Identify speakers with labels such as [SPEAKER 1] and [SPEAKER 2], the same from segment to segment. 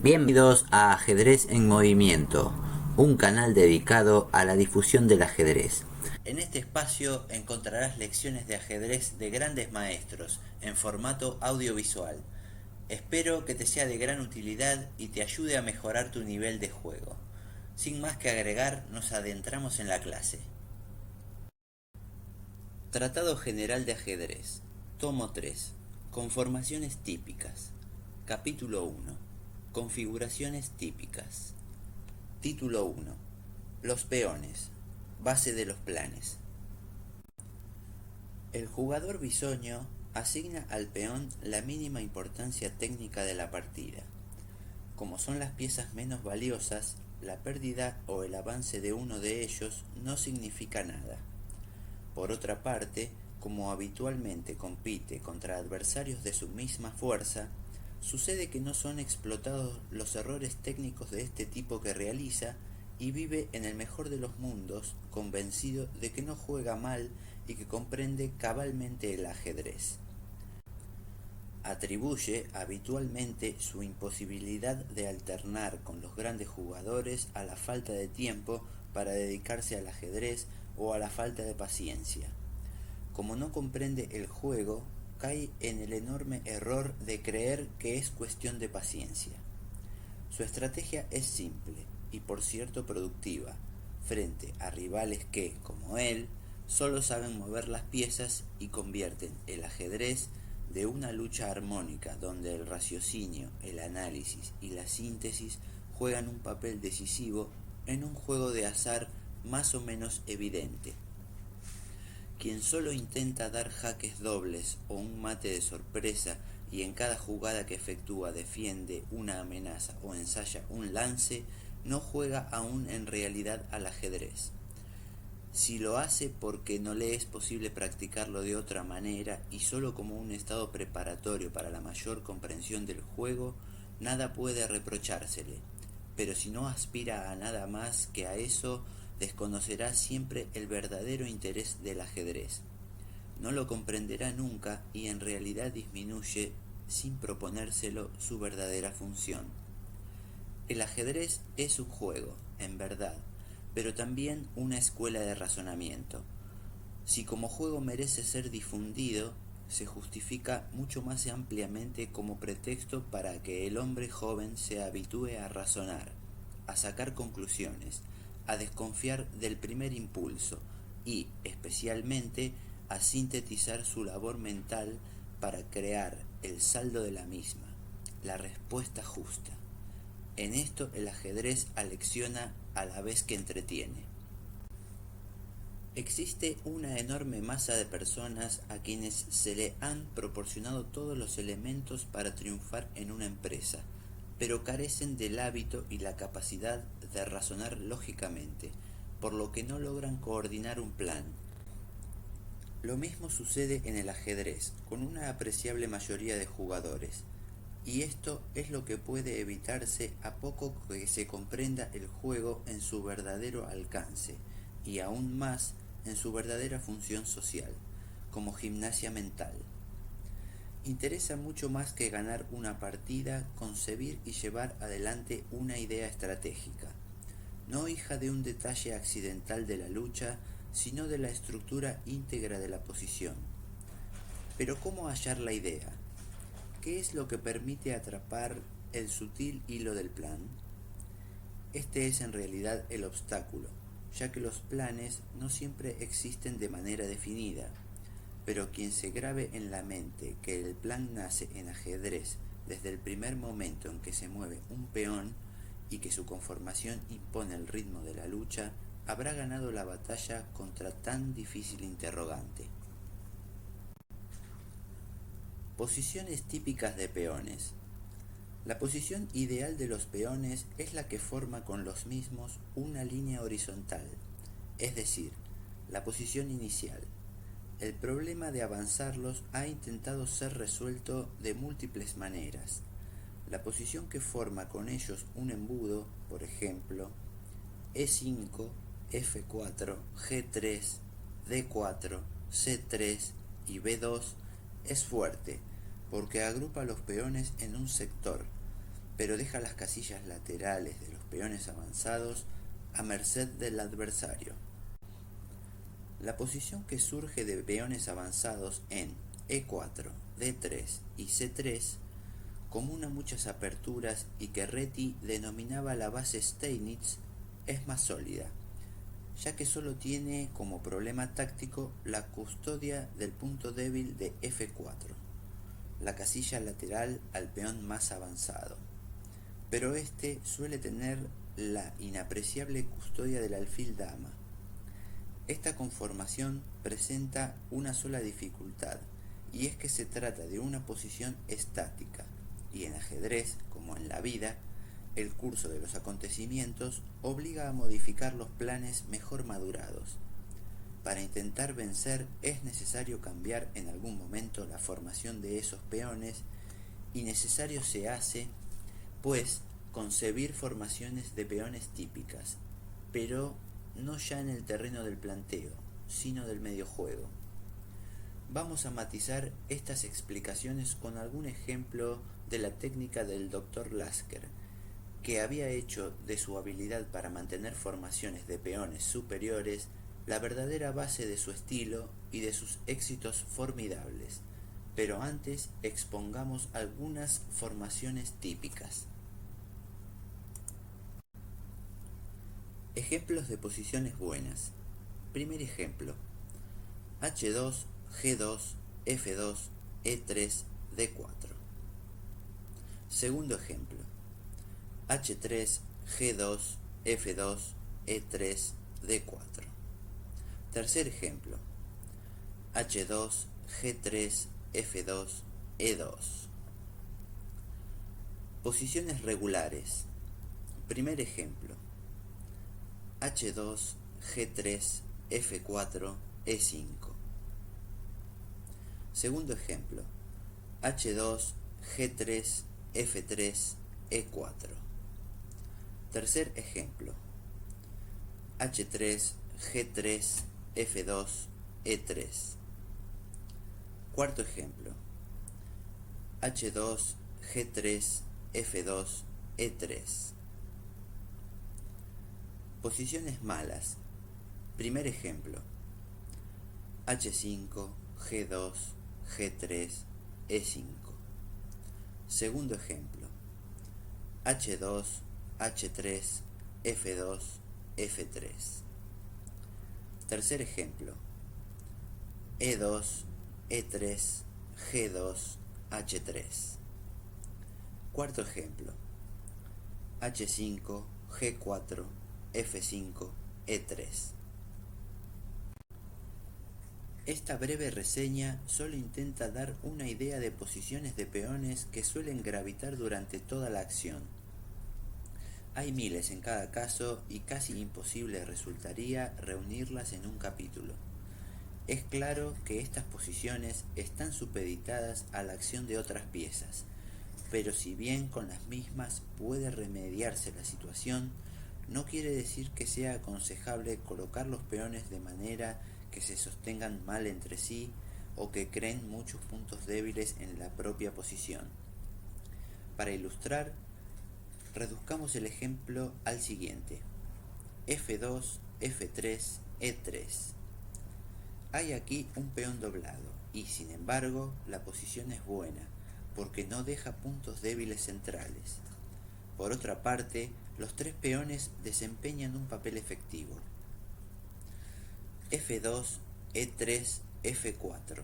[SPEAKER 1] Bienvenidos a Ajedrez en Movimiento, un canal dedicado a la difusión del ajedrez. En este espacio encontrarás lecciones de ajedrez de grandes maestros en formato audiovisual. Espero que te sea de gran utilidad y te ayude a mejorar tu nivel de juego. Sin más que agregar, nos adentramos en la clase. Tratado General de Ajedrez, Tomo 3, Conformaciones típicas, Capítulo 1, Configuraciones típicas. Título 1, Los peones, base de los planes. El jugador bisoño asigna al peón la mínima importancia técnica de la partida. Como son las piezas menos valiosas, la pérdida o el avance de uno de ellos no significa nada. Por otra parte, como habitualmente compite contra adversarios de su misma fuerza, sucede que no son explotados los errores técnicos de este tipo que realiza y vive en el mejor de los mundos, convencido de que no juega mal y que comprende cabalmente el ajedrez. Atribuye habitualmente su imposibilidad de alternar con los grandes jugadores a la falta de tiempo para dedicarse al ajedrez o a la falta de paciencia. Como no comprende el juego, cae en el enorme error de creer que es cuestión de paciencia. Su estrategia es simple y por cierto productiva, frente a rivales que, como él, solo saben mover las piezas y convierten el ajedrez de una lucha armónica donde el raciocinio, el análisis y la síntesis juegan un papel decisivo en un juego de azar más o menos evidente. Quien solo intenta dar jaques dobles o un mate de sorpresa y en cada jugada que efectúa defiende una amenaza o ensaya un lance, no juega aún en realidad al ajedrez. Si lo hace porque no le es posible practicarlo de otra manera y solo como un estado preparatorio para la mayor comprensión del juego, nada puede reprochársele. Pero si no aspira a nada más que a eso, desconocerá siempre el verdadero interés del ajedrez. No lo comprenderá nunca y en realidad disminuye, sin proponérselo, su verdadera función. El ajedrez es un juego, en verdad, pero también una escuela de razonamiento. Si como juego merece ser difundido, se justifica mucho más ampliamente como pretexto para que el hombre joven se habitúe a razonar, a sacar conclusiones, a desconfiar del primer impulso y, especialmente, a sintetizar su labor mental para crear el saldo de la misma, la respuesta justa. En esto el ajedrez alecciona a la vez que entretiene. Existe una enorme masa de personas a quienes se le han proporcionado todos los elementos para triunfar en una empresa, pero carecen del hábito y la capacidad de razonar lógicamente, por lo que no logran coordinar un plan. Lo mismo sucede en el ajedrez, con una apreciable mayoría de jugadores, y esto es lo que puede evitarse a poco que se comprenda el juego en su verdadero alcance, y aún más en su verdadera función social, como gimnasia mental. Interesa mucho más que ganar una partida, concebir y llevar adelante una idea estratégica, no hija de un detalle accidental de la lucha, sino de la estructura íntegra de la posición. Pero ¿cómo hallar la idea? ¿Qué es lo que permite atrapar el sutil hilo del plan? Este es en realidad el obstáculo, ya que los planes no siempre existen de manera definida, pero quien se grabe en la mente que el plan nace en ajedrez desde el primer momento en que se mueve un peón y que su conformación impone el ritmo de la lucha, habrá ganado la batalla contra tan difícil interrogante. Posiciones típicas de peones. La posición ideal de los peones es la que forma con los mismos una línea horizontal, es decir, la posición inicial. El problema de avanzarlos ha intentado ser resuelto de múltiples maneras. La posición que forma con ellos un embudo, por ejemplo, E5, F4, G3, D4, C3 y B2, es fuerte, porque agrupa a los peones en un sector, pero deja las casillas laterales de los peones avanzados a merced del adversario. La posición que surge de peones avanzados en E4, D3 y C3, común a muchas aperturas y que Reti denominaba la base Steinitz, es más sólida, ya que solo tiene como problema táctico la custodia del punto débil de F4, la casilla lateral al peón más avanzado, pero este suele tener la inapreciable custodia del alfil dama. Esta conformación presenta una sola dificultad, y es que se trata de una posición estática, y en ajedrez, como en la vida, el curso de los acontecimientos obliga a modificar los planes mejor madurados. Para intentar vencer es necesario cambiar en algún momento la formación de esos peones, y necesario se hace, pues, concebir formaciones de peones típicas, pero no ya en el terreno del planteo, sino del mediojuego. Vamos a matizar estas explicaciones con algún ejemplo de la técnica del Dr. Lasker, que había hecho de su habilidad para mantener formaciones de peones superiores la verdadera base de su estilo y de sus éxitos formidables. Pero antes expongamos algunas formaciones típicas. Ejemplos de posiciones buenas. Primer ejemplo: H2, G2, F2, E3, D4. Segundo ejemplo: H3, G2, F2, E3, D4. Tercer ejemplo: H2, G3, F2, E2. Posiciones regulares. Primer ejemplo: H2, G3, F4, E5. Segundo ejemplo: H2, G3, F3, E4. Tercer ejemplo: H3, G3, F2, E3. Cuarto ejemplo: H2, G3, F2, E3. Posiciones malas. Primer ejemplo: H5, G2, G3, E5. Segundo ejemplo: H2, H3, F2, F3. Tercer ejemplo: E2, E3, G2, H3. Cuarto ejemplo: H5, G4, F5, E3. Esta breve reseña solo intenta dar una idea de posiciones de peones que suelen gravitar durante toda la acción. Hay miles en cada caso y casi imposible resultaría reunirlas en un capítulo. Es claro que estas posiciones están supeditadas a la acción de otras piezas, pero si bien con las mismas puede remediarse la situación, no quiere decir que sea aconsejable colocar los peones de manera que se sostengan mal entre sí o que creen muchos puntos débiles en la propia posición. Para ilustrar, reduzcamos el ejemplo al siguiente: F2, F3, E3. Hay aquí un peón doblado y, sin embargo, la posición es buena porque no deja puntos débiles centrales. Por otra parte, los tres peones desempeñan un papel efectivo. F2, E3, F4.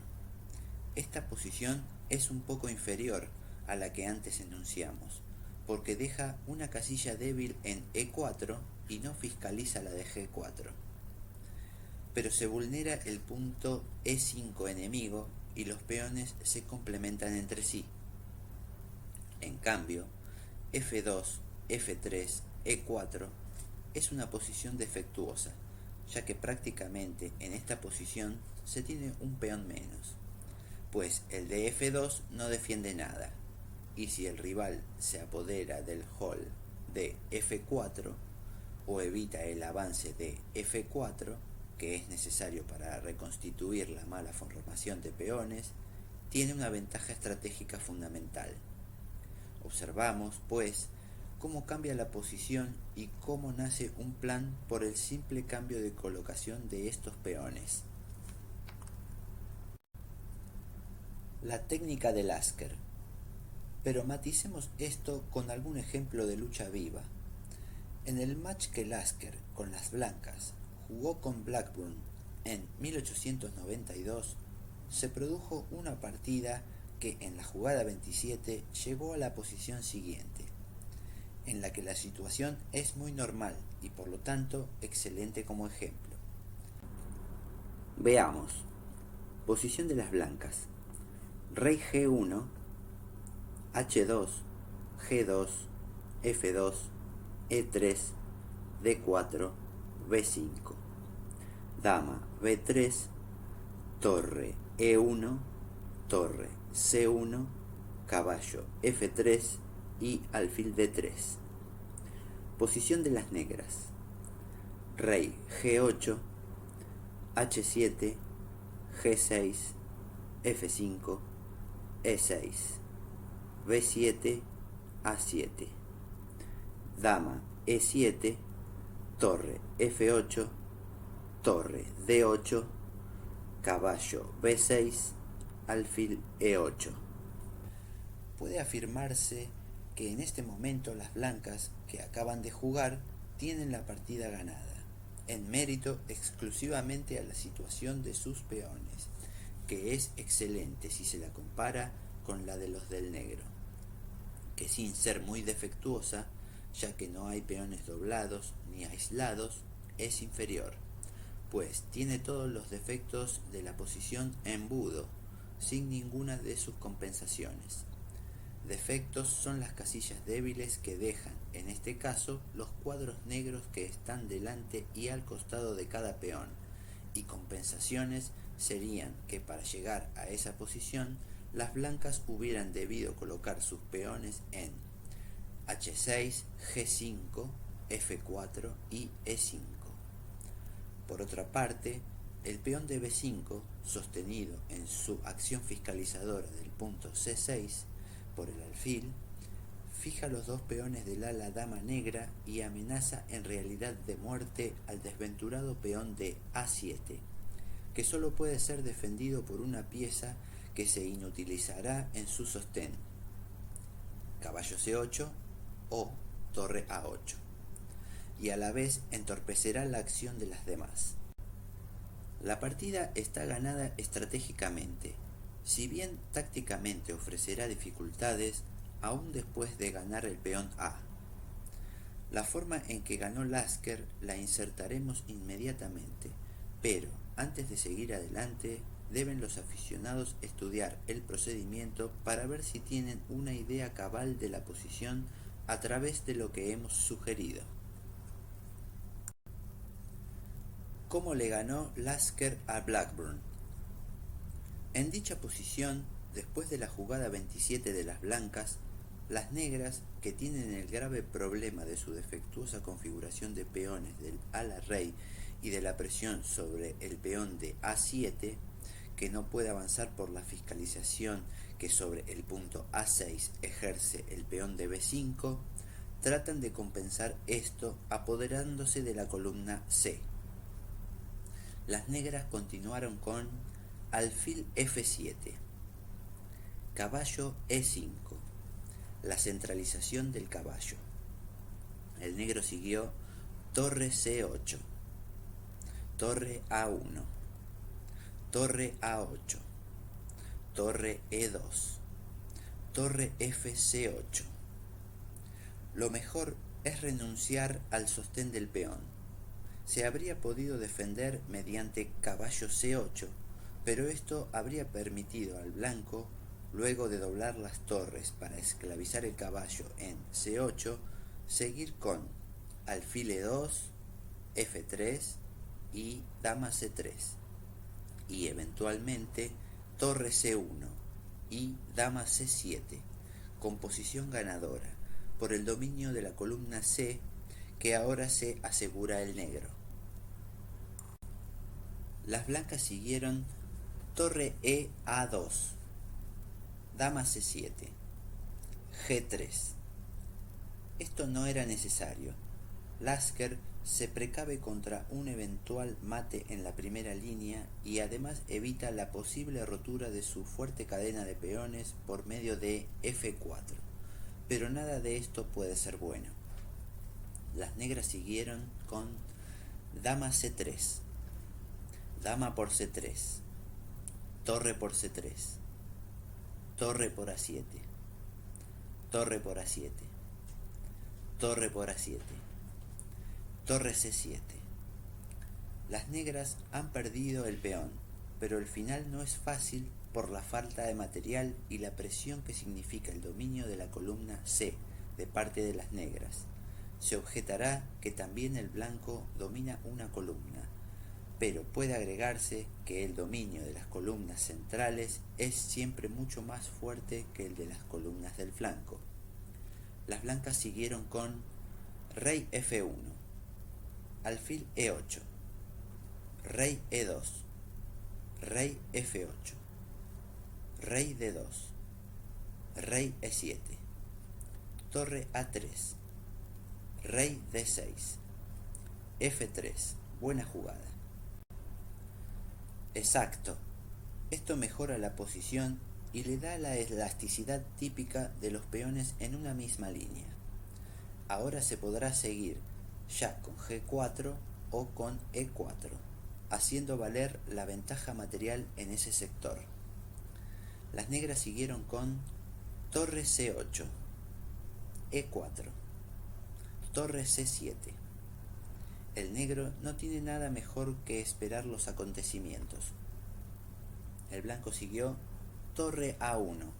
[SPEAKER 1] Esta posición es un poco inferior a la que antes enunciamos, porque deja una casilla débil en E4 y no fiscaliza la de G4. Pero se vulnera el punto E5 enemigo y los peones se complementan entre sí. En cambio, F2, F3, E4 es una posición defectuosa, ya que prácticamente en esta posición se tiene un peón menos, pues el de F2 no defiende nada, y si el rival se apodera del hall de F4 o evita el avance de F4, que es necesario para reconstituir la mala formación de peones, tiene una ventaja estratégica fundamental. Observamos, pues, cómo cambia la posición y cómo nace un plan por el simple cambio de colocación de estos peones. La técnica de Lasker. Pero maticemos esto con algún ejemplo de lucha viva. En el match que Lasker, con las blancas, jugó con Blackburn en 1892, se produjo una partida que en la jugada 27 llegó a la posición siguiente, en la que la situación es muy normal y por lo tanto excelente como ejemplo. Veamos. Posición de las blancas. Rey G1, H2, G2, F2, E3, D4, B5. Dama B3, torre E1, torre C1, caballo F3 y alfil D3. Posición de las negras. Rey G8, H7, G6, F5, E6, B7, A7. Dama E7, torre F8, torre D8, caballo B6, alfil E8. Puede afirmarse que en este momento las blancas que acaban de jugar tienen la partida ganada, en mérito exclusivamente a la situación de sus peones, que es excelente si se la compara con la de los del negro, que sin ser muy defectuosa, ya que no hay peones doblados ni aislados, es inferior, pues tiene todos los defectos de la posición embudo, sin ninguna de sus compensaciones. Defectos son las casillas débiles que dejan, en este caso, los cuadros negros que están delante y al costado de cada peón, y compensaciones serían que para llegar a esa posición, las blancas hubieran debido colocar sus peones en H6, G5, F4 y E5. Por otra parte, el peón de B5, sostenido en su acción fiscalizadora del punto C6 por el alfil, fija los dos peones del ala dama negra y amenaza en realidad de muerte al desventurado peón de A7, que solo puede ser defendido por una pieza que se inutilizará en su sostén, caballo C8 o torre A8, y a la vez entorpecerá la acción de las demás. La partida está ganada estratégicamente, si bien tácticamente ofrecerá dificultades aún después de ganar el peón A. La forma en que ganó Lasker la insertaremos inmediatamente, pero antes de seguir adelante deben los aficionados estudiar el procedimiento para ver si tienen una idea cabal de la posición a través de lo que hemos sugerido. ¿Cómo le ganó Lasker a Blackburn? En dicha posición, después de la jugada 27 de las blancas, las negras, que tienen el grave problema de su defectuosa configuración de peones del ala rey y de la presión sobre el peón de A7, que no puede avanzar por la fiscalización que sobre el punto A6 ejerce el peón de B5, tratan de compensar esto apoderándose de la columna C. Las negras continuaron con alfil F7, caballo E5, la centralización del caballo. El negro siguió torre C8, torre A1, torre A8, torre E2, torre FC8. Lo mejor es renunciar al sostén del peón. Se habría podido defender mediante caballo C8, pero esto habría permitido al blanco, luego de doblar las torres para esclavizar el caballo en C8, seguir con alfil E2, F3 y dama C3, y eventualmente torre C1 y dama C7, con posición ganadora, por el dominio de la columna C que ahora se asegura el negro. Las blancas siguieron torre E A2, dama C7, G3. Esto no era necesario. Lasker se precave contra un eventual mate en la primera línea y además evita la posible rotura de su fuerte cadena de peones por medio de F4. Pero nada de esto puede ser bueno. Las negras siguieron con dama C3, dama por C3, torre por C3, torre por A7, torre por A7, torre por A7, torre C7. Las negras han perdido el peón, pero el final no es fácil por la falta de material y la presión que significa el dominio de la columna C de parte de las negras. Se objetará que también el blanco domina una columna, pero puede agregarse que el dominio de las columnas centrales es siempre mucho más fuerte que el de las columnas del flanco. Las blancas siguieron con rey F1, alfil E8, rey E2, rey F8, rey D2, rey E7, torre A3, rey D6, F3, buena jugada. Exacto, esto mejora la posición y le da la elasticidad típica de los peones en una misma línea. Ahora se podrá seguir ya con G4 o con E4, haciendo valer la ventaja material en ese sector. Las negras siguieron con torre C8, E4, torre C7. El negro no tiene nada mejor que esperar los acontecimientos. El blanco siguió torre A1.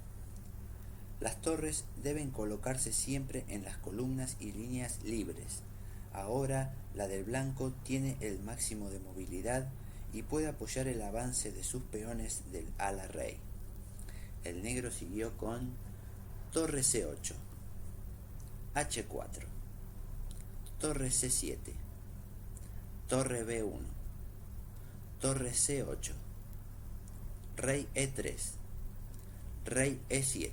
[SPEAKER 1] Las torres deben colocarse siempre en las columnas y líneas libres. Ahora la del blanco tiene el máximo de movilidad y puede apoyar el avance de sus peones del ala rey. El negro siguió con torre C8, H4, torre C7, torre B1, torre C8, rey E3, rey E7,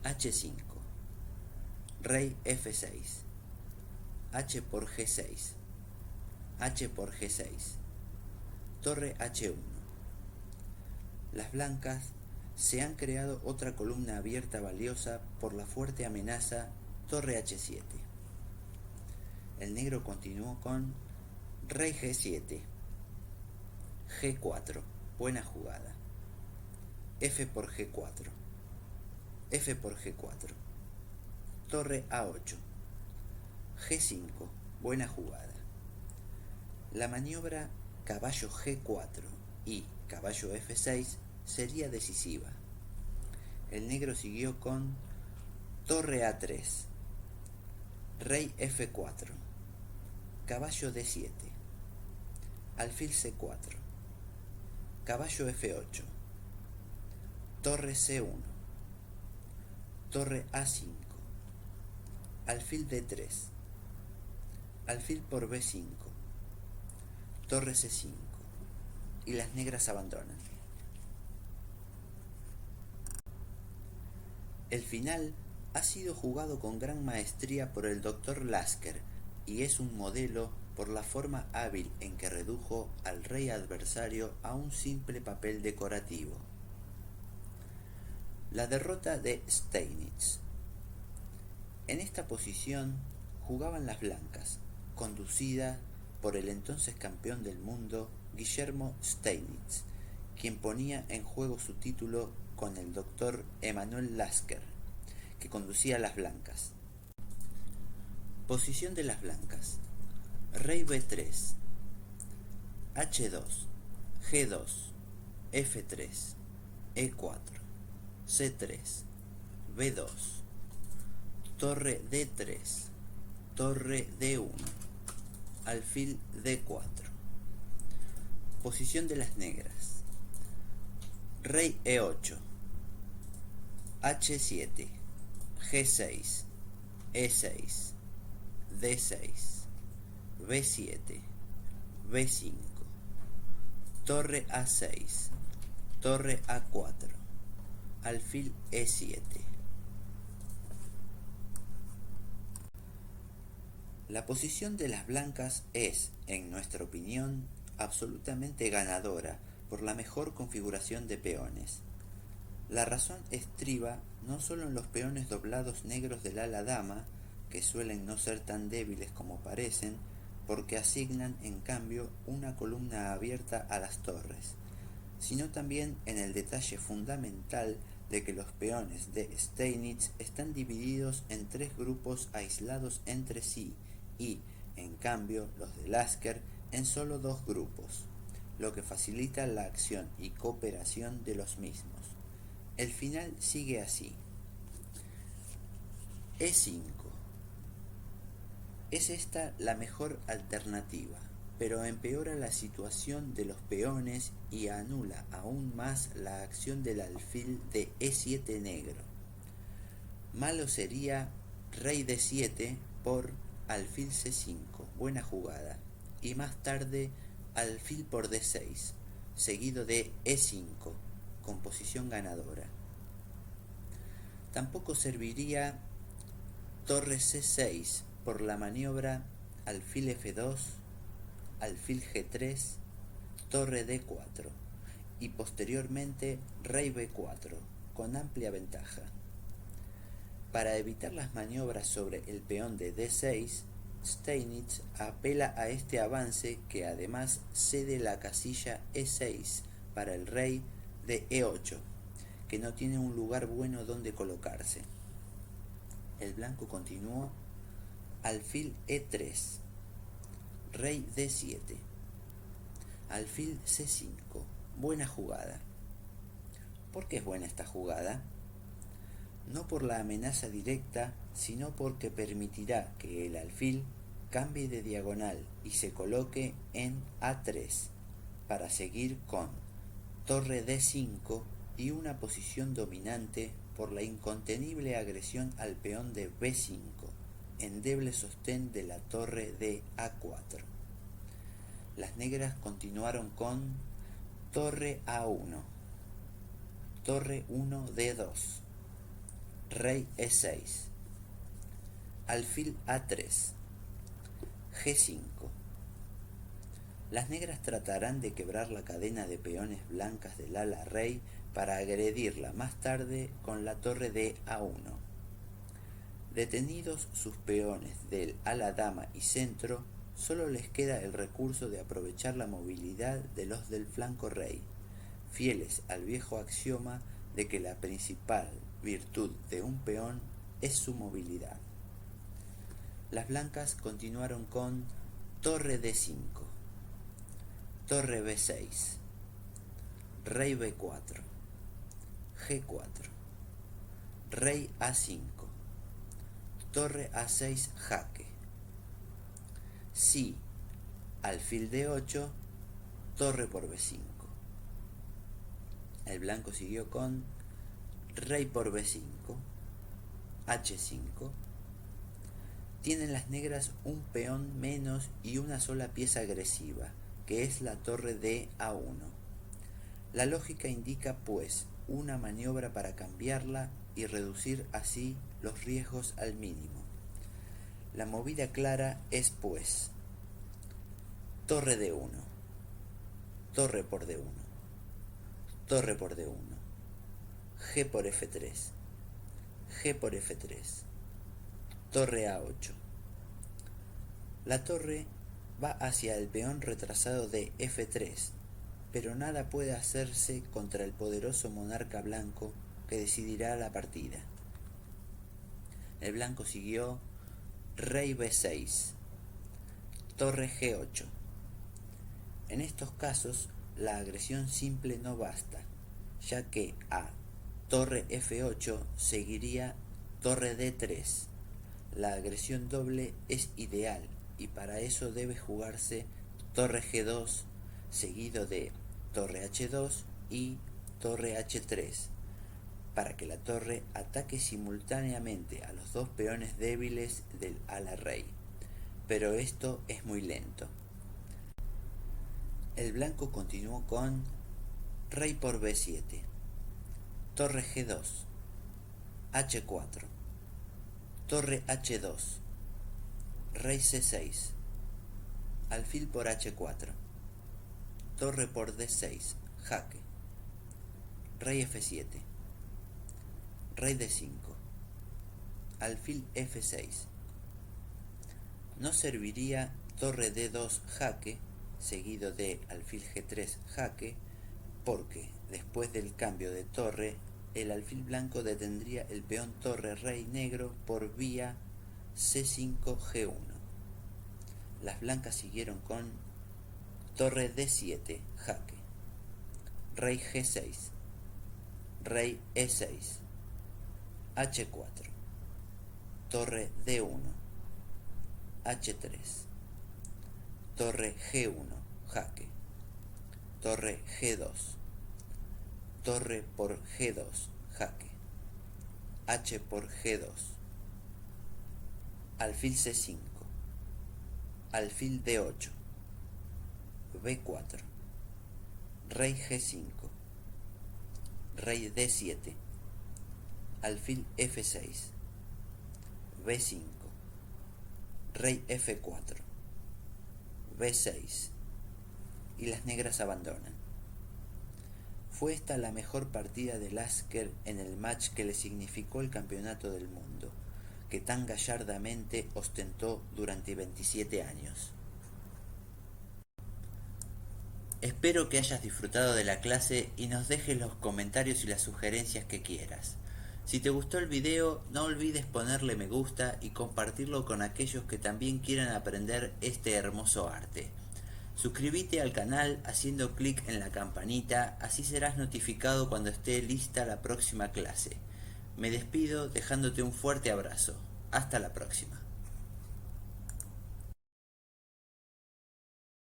[SPEAKER 1] H5, rey F6, H por G6, H por G6, torre H1. Las blancas se han creado otra columna abierta valiosa por la fuerte amenaza torre H7. El negro continuó con rey G7, G4, buena jugada, F por G4, F por G4, torre A8, G5, buena jugada. La maniobra caballo G4 y caballo F6 sería decisiva. El negro siguió con torre A3, rey F4, caballo D7, alfil C4, caballo F8, torre C1, torre A5, alfil D3, alfil por B5, torre C5, y las negras abandonan. El final ha sido jugado con gran maestría por el Dr. Lasker y es un modelo por la forma hábil en que redujo al rey adversario a un simple papel decorativo. La derrota de Steinitz. En esta posición jugaban las blancas, conducida por el entonces campeón del mundo Guillermo Steinitz, quien ponía en juego su título con el Dr. Emanuel Lasker, que conducía a las blancas. Posición de las blancas: rey B3, H2, G2, F3, E4, C3, B2, torre D3, torre D1, alfil D4. Posición de las negras: rey E8, H7, G6, E6, D6, B7, B5, torre A6, torre A4, alfil E7, La posición de las blancas es, en nuestra opinión, absolutamente ganadora por la mejor configuración de peones. La razón estriba no solo en los peones doblados negros del ala dama, que suelen no ser tan débiles como parecen, porque asignan en cambio una columna abierta a las torres, sino también en el detalle fundamental de que los peones de Steinitz están divididos en 3 grupos aislados entre sí y, en cambio, los de Lasker en solo 2 grupos, lo que facilita la acción y cooperación de los mismos. El final sigue así. E5. Es esta la mejor alternativa, pero empeora la situación de los peones y anula aún más la acción del alfil de E7 negro. Malo sería rey D7 por alfil C5, buena jugada, y más tarde alfil por D6, seguido de E5, con posición ganadora. Tampoco serviría torre C6 por la maniobra alfil F2, alfil G3, torre D4 y posteriormente rey B4, con amplia ventaja. Para evitar las maniobras sobre el peón de D6, Steinitz apela a este avance que además cede la casilla E6 para el rey de E8, que no tiene un lugar bueno donde colocarse. El blanco continuó alfil E3, rey D7, alfil C5, buena jugada. ¿Por qué es buena esta jugada? No por la amenaza directa, sino porque permitirá que el alfil cambie de diagonal y se coloque en A3 para seguir con torre D5 y una posición dominante por la incontenible agresión al peón de B5, endeble sostén de la torre de A4. Las negras continuaron con torre A1, torre 1 D2, rey E6, alfil A3, G5. Las negras tratarán de quebrar la cadena de peones blancas del ala rey para agredirla más tarde con la torre de A1. Detenidos sus peones del ala dama y centro, solo les queda el recurso de aprovechar la movilidad de los del flanco rey, fieles al viejo axioma de que la principal virtud de un peón es su movilidad. Las blancas continuaron con torre D5, torre B6, rey B4, G4, rey A5, torre A6 jaque. Sí, alfil D8, torre por B5. El blanco siguió con rey por B5, H5. Tienen las negras un peón menos y una sola pieza agresiva, que es la torre de A1. La lógica indica, pues, una maniobra para cambiarla y reducir así los riesgos al mínimo. La movida clara es, pues, torre D1, torre por D1, torre por D1, G por F3, G por F3, torre A8. La torre va hacia el peón retrasado de F3, pero nada puede hacerse contra el poderoso monarca blanco que decidirá la partida. El blanco siguió rey B6, torre G8. En estos casos, la agresión simple no basta, ya que a torre F8 seguiría torre D3. La agresión doble es ideal y para eso debe jugarse torre G2 seguido de torre H2 y torre H3 para que la torre ataque simultáneamente a los dos peones débiles del ala rey, pero esto es muy lento. El blanco continuó con rey por B7, torre G2, H4, torre H2, Rey C6, alfil por H4, torre por D6, jaque, rey F7, rey D5, alfil F6. No serviría torre D2 jaque, seguido de alfil G3 jaque, porque después del cambio de torre, el alfil blanco detendría el peón torre rey negro por vía C5 G1. Las blancas siguieron con torre D7 jaque, rey G6, rey E6, H4, torre D1, H3, torre G1 jaque, torre G2, torre por G2 jaque, H por G2, alfil C5, alfil D8, B4, rey G5, rey D7, alfil F6, B5, rey F4, B6, y las negras abandonan. Fue esta la mejor partida de Lasker en el match que le significó el campeonato del mundo, que tan gallardamente ostentó durante 27 años. Espero que hayas disfrutado de la clase y nos dejes los comentarios y las sugerencias que quieras. Si te gustó el video, no olvides ponerle me gusta y compartirlo con aquellos que también quieran aprender este hermoso arte. Suscríbete al canal haciendo clic en la campanita, así serás notificado cuando esté lista la próxima clase. Me despido dejándote un fuerte abrazo. Hasta la próxima.